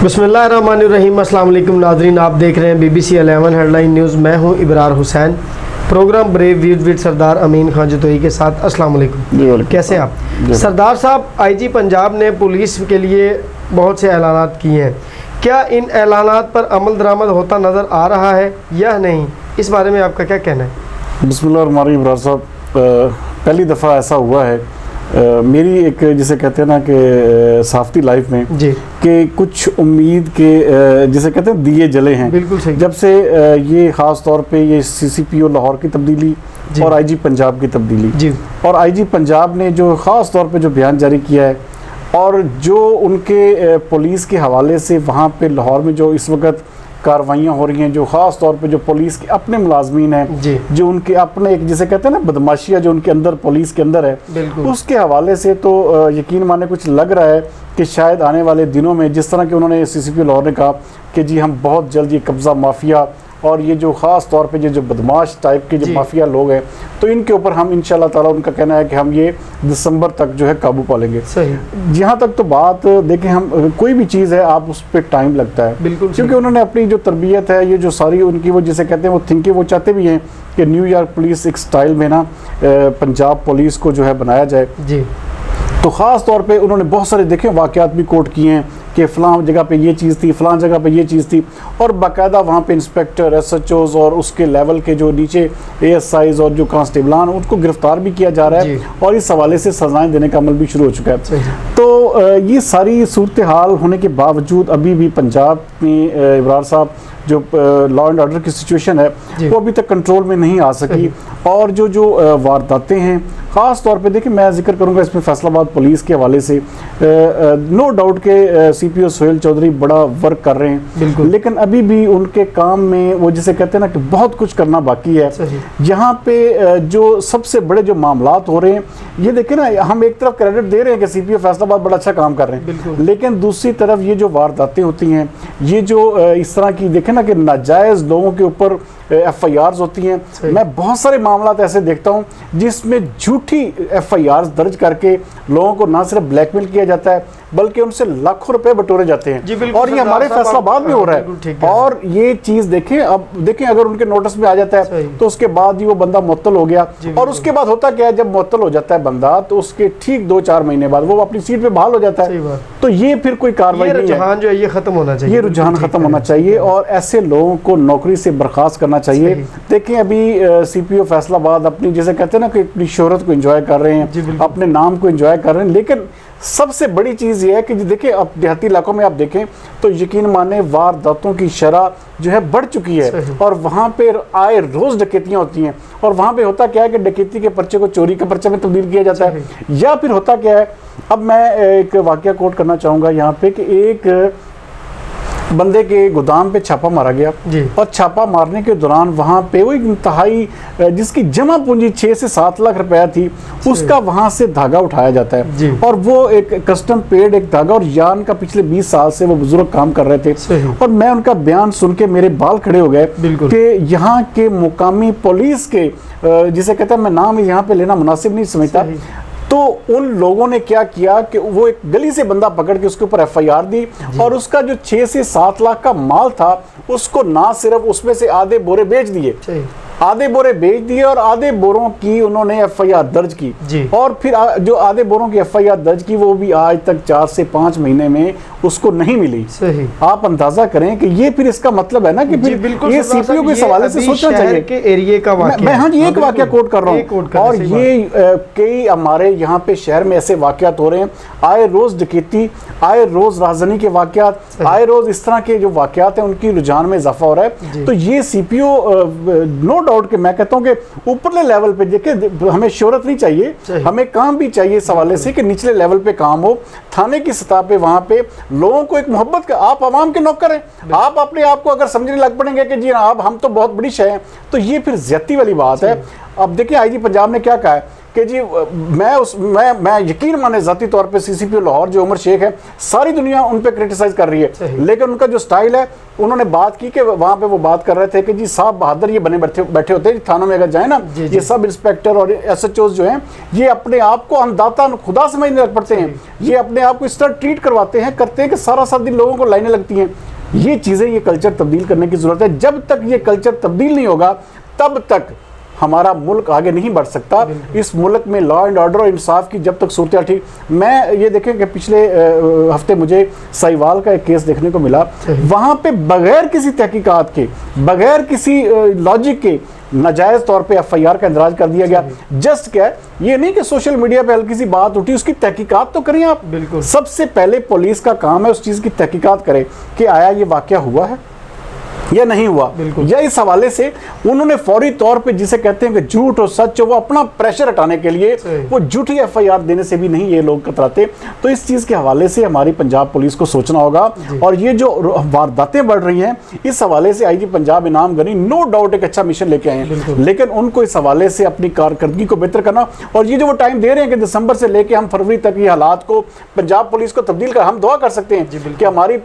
बिस्मिल्लाहिर्रहमानिर्रहीम। अस्सलाम वालेकुम नाज़रीन, आप देख रहे हैं BBC 11 हेडलाइन न्यूज़। मैं हूं Ibrar Hussain. Programme brave views with Sardar Amin Khan Jatoi के साथ। अस्सलाम वालेकुम। कैसे आप सरदार साहब? IG पंजाब ने पुलिस के लिए बहुत से ऐलानात किए हैं, क्या इन ऐलानात पर अमल दरामद होता नज़र आ रहा है या नहीं? इस बारे में आपका क्या कहना है? बिस्मिल्लाहिर्रहमानिर्रहीम। इबरार साहब, पहली दफ़ा ऐसा हुआ है मेरी एक जिसे कहते हैं ना कि साफ्ती लाइफ में जी कि कुछ उम्मीद के जिसे कहते हैं दिए जले हैं। बिल्कुल सही। जब से ये ख़ास तौर पे ये CCPO लाहौर की तब्दीली और IG पंजाब की तब्दीली जी, और IG पंजाब ने जो ख़ास तौर पे जो बयान जारी किया है और जो उनके पुलिस के हवाले से वहाँ पे लाहौर में जो इस वक्त कार्रवाइयाँ हो रही हैं, जो ख़ास तौर पे जो पुलिस के अपने मुलाजमीन हैं, जो उनके अपने एक जिसे कहते हैं ना बदमाशियाँ जो उनके अंदर पुलिस के अंदर है, उसके हवाले से तो यकीन माने कुछ लग रहा है कि शायद आने वाले दिनों में जिस तरह के उन्होंने CCPO लाहौर ने कहा कि जी हम बहुत जल्द ये कब्ज़ा माफिया और ये जो ख़ास तौर पे जो बदमाश टाइप के जो माफिया लोग हैं, तो इनके ऊपर हम इंशाल्लाह ताला, उनका कहना है कि हम ये दिसंबर तक जो है काबू पा लेंगे। सही। यहाँ तक तो बात देखें, हम कोई भी चीज़ है आप उस पर टाइम लगता है, बिल्कुल, क्योंकि उन्होंने अपनी जो तरबियत है, ये जो सारी उनकी वो जिसे कहते हैं वो थिंकिंग, वो चाहते भी हैं कि न्यूयॉर्क पुलिस एक स्टाइल में ना पंजाब पुलिस को जो है बनाया जाए जी। तो ख़ास तौर पे उन्होंने बहुत सारे देखे वाक़यात भी कोट किए हैं कि फ़लाँ जगह पे ये चीज़ थी, फ़लाँ जगह पे ये चीज़ थी, और बाकायदा वहाँ पे इंस्पेक्टर, SHOs और उसके लेवल के जो नीचे ASIs और जो कांस्टेबलान उनको गिरफ़्तार भी किया जा रहा है और इस हवाले से सज़ाएँ देने का अमल भी शुरू हो चुका है। तो ये सारी सूरत हाल होने के बावजूद अभी भी पंजाब में इबरार साहब जो लॉ एंड ऑर्डर की सिचुएशन है वो अभी तक कंट्रोल में नहीं आ सकी, और जो वारदातें हैं ख़ास तौर पे देखिए, मैं जिक्र करूंगा इसमें फैसलाबाद पुलिस के हवाले से नो डाउट के CPO सोहेल चौधरी बड़ा वर्क कर रहे हैं, लेकिन अभी भी उनके काम में वो जिसे कहते हैं ना कि बहुत कुछ करना बाकी है। यहाँ पे जो सबसे बड़े जो मामलात हो रहे हैं, ये देखें ना, हम एक तरफ क्रेडिट दे रहे हैं कि CPO फैसलाबाद बड़ा अच्छा काम कर रहे हैं, लेकिन दूसरी तरफ ये जो वारदातें होती हैं, ये जो इस तरह की देखें ना कि नाजायज़ लोगों के ऊपर FIRs होती हैं, मैं बहुत सारे मामलात ऐसे देखता हूँ जिसमें झूठी FIRs दर्ज करके लोगों को ना सिर्फ ब्लैकमेल किया जाता है बल्कि उनसे लाखों रुपए बटोरे जाते हैं, और ये हमारे फैसलाबाद में हो रहा है। और ये चीज़ देखें, अब देखें अगर उनके नोटिस में आ जाता है तो उसके बाद ही वो बंदा मुअत्तल हो गया, और उसके बाद होता क्या है, जब मुअत्तल हो जाता है बंदा तो उसके ठीक 2-4 महीने बाद वो अपनी सीट पे बहाल हो जाता है। तो ये फिर कोई कार्रवाई नहीं है, रुझान जो है ये खत्म होना चाहिए, ये रुझान खत्म होना चाहिए और ऐसे लोगों को नौकरी से बर्खास्त करना चाहिए। देखें अभी CPO फैसलाबाद अपनी जैसे कहते हैं ना कि अपनी शोहरत को एंजॉय कर रहे हैं, अपने नाम को एंजॉय कर रहे हैं, लेकिन सबसे बड़ी चीज़ ये है कि देखिए अब देहाती इलाकों में आप देखें तो यकीन माने वारदातों की शरह जो है बढ़ चुकी है, और वहाँ पे आए रोज़ डकैतियाँ होती हैं, और वहाँ पे होता क्या है कि डकैती के पर्चे को चोरी के पर्चे में तब्दील किया जाता है, या फिर होता क्या है, अब मैं एक वाकया कोट करना चाहूँगा यहाँ पे कि एक बंदे के गोदाम पे छापा मारा गया, और छापा मारने के दौरान वहाँ पे वो एक इंतहाई जिसकी जमा पूंजी 6 से 7 लाख रुपया थी, उसका वहाँ से धागा उठाया जाता है, और वो एक कस्टम पेड एक धागा, और यान का पिछले 20 साल से वो बुजुर्ग काम कर रहे थे, और मैं उनका बयान सुन के मेरे बाल खड़े हो गए कि यहाँ के मुकामी पुलिस के जिसे कहते हैं, मैं नाम यहाँ पे लेना मुनासिब नहीं समझता, तो उन लोगों ने क्या किया कि वो एक गली से बंदा पकड़ के उसके ऊपर FIR दी, और उसका जो 6 से 7 लाख का माल था उसको ना सिर्फ उसमें से आधे बोरे बेच दिए, और आधे बोरों की उन्होंने FIR दर्ज की, और फिर जो आधे बोरों की FIR दर्ज की वो भी आज तक 4 से 5 महीने में उसको नहीं मिली। सही। आप अंदाजा करें कि ये फिर इसका मतलब है ना कि फिर ये CPO के सवाले से सोचना चाहिए कि एरिया का वाकया, मैं हाँ जी एक वाकया कोट कर रहा हूँ, और ये कई हमारे यहाँ पे शहर में ऐसे वाकयात हो रहे हैं, आए रोज डकैती, आए रोज राजधानी के वाकयात, आए रोज इस तरह के जो वाकयात हैं उनकी रुझान में इजाफा हो रहा है। तो ये CPO नो डाउट के मैं कहता हूँ कि ऊपरले लेवल पे देखिए, हमें शोहरत नहीं चाहिए, हमें काम भी चाहिए इस हवाले से कि निचले लेवल पे काम हो, थाने की सतह पे वहाँ पे लोगों को एक मोहब्बत का, आप आवाम के नौकर हैं, आप अपने आप को अगर समझने लग पड़ेंगे कि जी हाँ अब हम तो बहुत बड़ी शय हैं, तो ये फिर ज्यादती वाली बात है। अब देखिए IG पंजाब ने क्या कहा है कि जी मैं यकीन माने ज़ाती तौर पे CCPO लाहौर जो उमर शेख है, सारी दुनिया उन पे क्रिटिसाइज कर रही है, लेकिन उनका जो स्टाइल है, उन्होंने बात की कि वहाँ पे वो बात कर रहे थे कि जी साहब बहादुर ये बने बैठे होते हैं थानों में अगर जाए ना, ये सब इंस्पेक्टर और SHOs जो हैं ये अपने आप को अंदाता खुदा समझने लग पड़ते हैं, ये अपने आप को इस तरह ट्रीट करते हैं कि सारा दिन लोगों को लाइनें लगती हैं। ये चीज़ें, ये कल्चर तब्दील करने की ज़रूरत है। जब तक ये कल्चर तब्दील नहीं होगा तब तक हमारा मुल्क आगे नहीं बढ़ सकता। इस मुल्क में लॉ एंड ऑर्डर और इंसाफ की जब तक सूरत ठीक, मैं ये देखें कि पिछले हफ्ते मुझे साहिवाल का एक केस देखने को मिला, वहाँ पे बगैर किसी तहकीकात के, बगैर किसी लॉजिक के नाजायज़ तौर पे FIR का इंदराज कर दिया गया। जस्ट क्या है, ये नहीं कि सोशल मीडिया पे हल्की सी बात उठी, उसकी तहकीकात तो करें आप। बिल्कुल, सबसे पहले पुलिस का काम है उस चीज़ की तहकीकात करे कि आया ये वाक़या हुआ है या नहीं हुआ, या इस हवाले से उन्होंने फौरी तौर पे जिसे कहते हैं कि झूठ और सच, वो अपना प्रेशर हटाने के लिए वो झूठी FIR देने से भी नहीं ये लोग कतराते। तो इस चीज़ के हवाले से हमारी पंजाब पुलिस को सोचना होगा। और ये जो वारदातें बढ़ रही हैं, इस हवाले से IG पंजाब इनाम गनी नो डाउट एक अच्छा मिशन लेके आए हैं, लेकिन उनको इस हवाले से अपनी कारकर्दगी को बेहतर करना, और ये जो वो टाइम दे रहे हैं कि दिसंबर से लेके हम फरवरी तक ये हालात को पंजाब पुलिस को तब्दील कर, हम दुआ कर सकते हैं कि हमारी,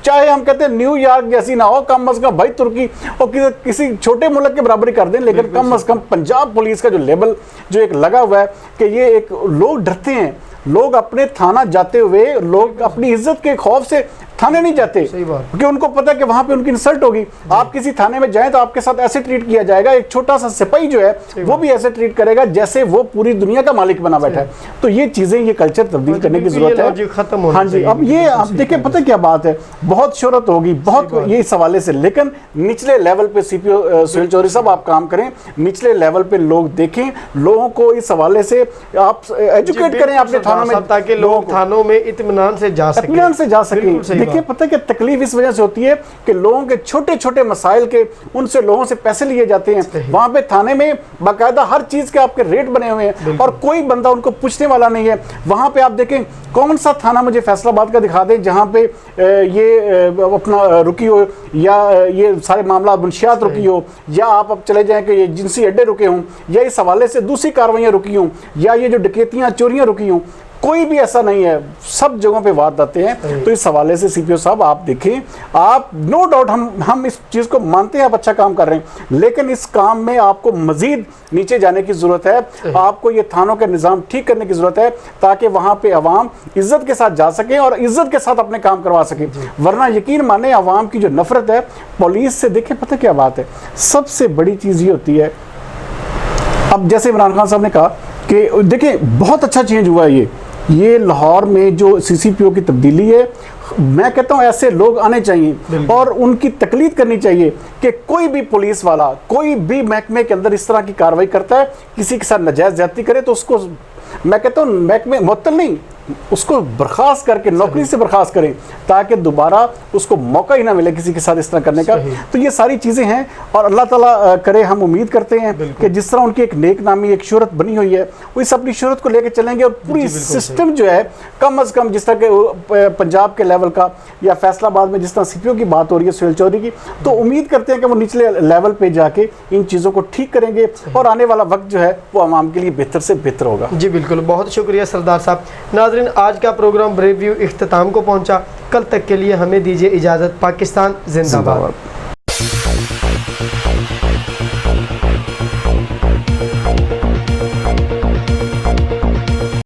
चाहे हम कहते हैं न्यूयॉर्क जैसी ना हो, कम अज कम भाई तुर्की और किसी छोटे मुल्क के बराबरी कर दें, लेकिन कम से कम पंजाब पुलिस का जो लेवल जो एक लगा हुआ है कि ये एक, लोग डरते हैं, लोग अपने थाना जाते हुए, लोग अपनी इज्जत के खौफ से थाने नहीं जाते, क्योंकि उनको पता है कि वहां पे उनकी इंसल्ट होगी। आप किसी थाने में जाएं तो आपके साथ ऐसे ट्रीट किया जाएगा, एक छोटा सा सिपाही जो है वो भी ऐसे ट्रीट करेगा जैसे वो पूरी दुनिया का मालिक बना बैठा है। तो ये चीजें, ये कल्चर तब्दील करने की जरूरत है, खत्म। हाँ जी, अब ये आप देखिए, पता क्या बात है, बहुत शोहरत होगी, बहुत ये इस हवाले से, लेकिन निचले लेवल पे CPO सुहेल चौधरी साहब आप काम करें, निचले लेवल पे लोग देखें, लोगों को इस हवाले से आप एजुकेट करें अपने थानों में, ताकि लोग थानों में इत्मीनान से जा सकें। देखिए, पता है कि तकलीफ इस वजह से होती है कि लोगों के छोटे छोटे मसाइल के, उनसे लोगों से पैसे लिए जाते हैं, वहां पे थाने में बाकायदा हर चीज के आपके रेट बने हुए हैं और कोई बंदा उनको पूछने वाला नहीं है। वहां पे आप देखें, कौन सा थाना मुझे फैसलाबाद का दिखा दें जहां पे ये अपना रुकी हो, या ये सारे मामला मुंशियात रुकी हो, या आप अब चले जाएं कि ये जिनसी अड्डे रुके हों, या इस हवाले से दूसरी कार्रवाइयां रुकी हों, या ये जो डकैतियां चोरियां रुकी हों, कोई भी ऐसा नहीं है, सब जगहों पे वारदातें हैं। तो इस हवाले से CPO साहब आप देखें, आप नो डाउट हम इस चीज़ को मानते हैं, आप अच्छा काम कर रहे हैं, लेकिन इस काम में आपको मजीद नीचे जाने की ज़रूरत है। आपको ये थानों के निज़ाम ठीक करने की ज़रूरत है ताकि वहाँ पे अवाम इज़्ज़त के साथ जा सके और इज़्ज़त के साथ अपने काम करवा सके। वरना यकीन माने अवाम की जो नफरत है पुलिस से, देखें पता क्या बात है, सबसे बड़ी चीज़ ये होती है, अब जैसे इमरान खान साहब ने कहा कि देखें बहुत अच्छा चेंज हुआ है ये लाहौर में जो CCPO की तब्दीली है, मैं कहता हूँ ऐसे लोग आने चाहिए और उनकी तकलीद करनी चाहिए कि कोई भी पुलिस वाला, कोई भी महकमे के अंदर इस तरह की कार्रवाई करता है, किसी के साथ नाजायज़ ज्यादती करे तो उसको, मैं कहता हूँ महकमे मुअत्तल नहीं, उसको बर्खास्त करके नौकरी से बर्खास्त करें ताकि दोबारा उसको मौका ही ना मिले किसी के साथ इस तरह करने का। तो ये सारी चीज़ें हैं और अल्लाह ताला करे, हम उम्मीद करते हैं कि जिस तरह उनकी एक नेक नामी एक शोहरत बनी हुई है, वो इस अपनी शोहरत को लेकर चलेंगे और पूरी सिस्टम जो है कम अज़ कम, जिस तरह के पंजाब के लेवल का या फैसलाबाद में जिस तरह CPO की बात हो रही है सुहेल चौधरी की, तो उम्मीद करते हैं कि वो निचले लेवल पर जाके इन चीज़ों को ठीक करेंगे और आने वाला वक्त जो है वो आवाम के लिए बेहतर से बेहतर होगा। जी बिल्कुल, बहुत शुक्रिया सरदार साहब। नाज़रीन, आज का प्रोग्राम ब्रेव व्यू इख्तिताम को पहुंचा। कल तक के लिए हमें दीजिए इजाज़त। पाकिस्तान जिंदाबाद।